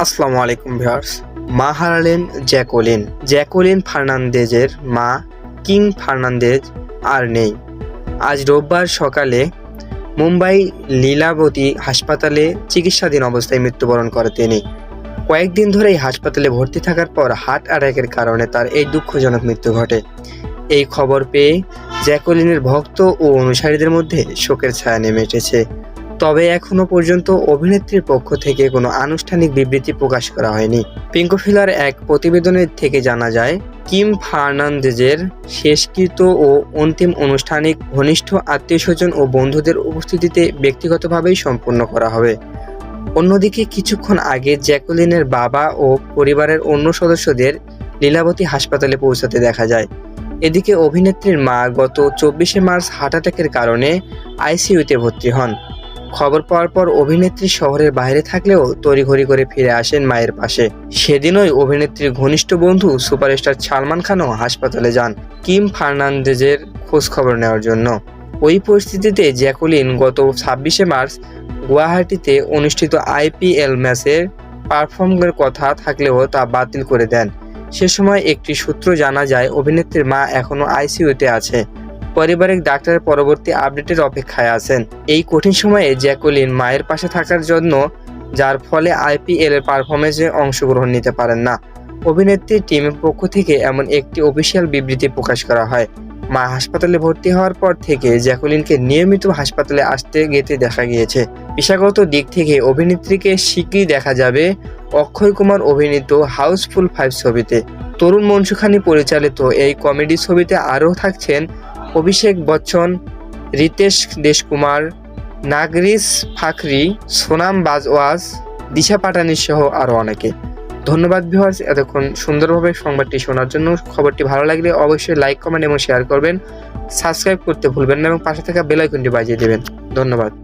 আসসালামু আলাইকুম ভিউয়ার্স। মা হারালেন জ্যাকুলিন ফার্নান্দেজের মা কিং ফার্নান্দেজ আর নেই। আজ রোববার সকালে মুম্বাই লীলাবতী হাসপাতালে চিকিৎসাধীন অবস্থায় মৃত্যুবরণ করে তিনি। কয়েকদিন ধরেই হাসপাতালে ভর্তি থাকার পর হার্ট অ্যাটাকের কারণে তার এই দুঃখজনক মৃত্যু ঘটে। এই খবর পেয়ে জ্যাকুলিনের ভক্ত ও অনুসারীদের মধ্যে শোকের ছায়া নেমে এসেছে। তবে এখনো পর্যন্ত অভিনেত্রীর পক্ষ থেকে কোনো আনুষ্ঠানিক বিবৃতি প্রকাশ করা হয়নি। পিঙ্কোফিলার এক প্রতিবেদনের থেকে জানা যায়, কিম ফার্নান্দেজের শেষকৃত্য ও অন্তিম আনুষ্ঠানিক ঘনিষ্ঠ আত্মীয়স্বজন ও বন্ধুদের উপস্থিতিতে ব্যক্তিগতভাবেই সম্পন্ন করা হবে। অন্যদিকে কিছুক্ষণ আগে জ্যাকুলিনের বাবা ও পরিবারের অন্য সদস্যদের লীলাবতী হাসপাতালে পৌঁছাতে দেখা যায়। এদিকে অভিনেত্রীর মা গত 24শে মার্চ হার্ট অ্যাটাকের কারণে আইসিইউতে ভর্তি হন। খবর পাওয়ার পর অভিনেত্রী শহরের বাইরে থাকলেও তড়িঘড়ি করে ফিরে আসেন মায়ের পাশে। সেদিনই অভিনেত্রীর ঘনিষ্ঠ বন্ধু সুপারস্টার সালমান খানও হাসপাতালে যান কিম ফার্নান্দেজের খোঁজ খবর নেওয়ার জন্য। ওই পরিস্থিতিতে জ্যাকুলিন গত 26শে মার্চ গুয়াহাটিতে অনুষ্ঠিত আইপিএল ম্যাচের পারফর্মের কথা থাকলেও তা বাতিল করে দেন। সে সময় একটি সূত্র জানা যায়, অভিনেত্রীর মা এখনও আইসিইউতে আছে। পারিবারিক ডাক্তারের পরবর্তী আপডেটের অপেক্ষায় আছেন। এই কঠিন সময়ে জ্যাকুলিন মায়ের পাশে থাকার জন্য, যার ফলে আইপিএল এর পারফরমেন্সে অংশগ্রহণ নিতে পারেন না। অভিনেত্রীর টিমের পক্ষ থেকে এমন একটি অফিসিয়াল বিবৃতি প্রকাশ করা হয়। মা হাসপাতালে ভর্তি হওয়ার পর থেকে জ্যাকুলিনকে নিয়মিত হাসপাতালে আসতে যেতে দেখা গিয়েছে। পেশাগত দিক থেকে অভিনেত্রীকে শীঘ্রই দেখা যাবে অক্ষয় কুমার অভিনীত হাউসফুল 5 ছবিতে। তরুণ মনসুখানি পরিচালিত এই কমেডি ছবিতে আরও থাকছেন অভিষেক বচ্চন, রিতেশ দেশকুমার, নাগরিস ফাকরি, সোনাম বাজওয়াজ, দিশা পাটানি সহ আরও অনেকে। ধন্যবাদ ভিউয়ার্স, এতক্ষণ সুন্দরভাবে সংবাদটি শোনার জন্য। খবরটি ভালো লাগলে অবশ্যই লাইক, কমেন্ট এবং শেয়ার করবেন। সাবস্ক্রাইব করতে ভুলবেন না এবং পাশে থাকা বেল আইকনটি বাজিয়ে দেবেন। ধন্যবাদ।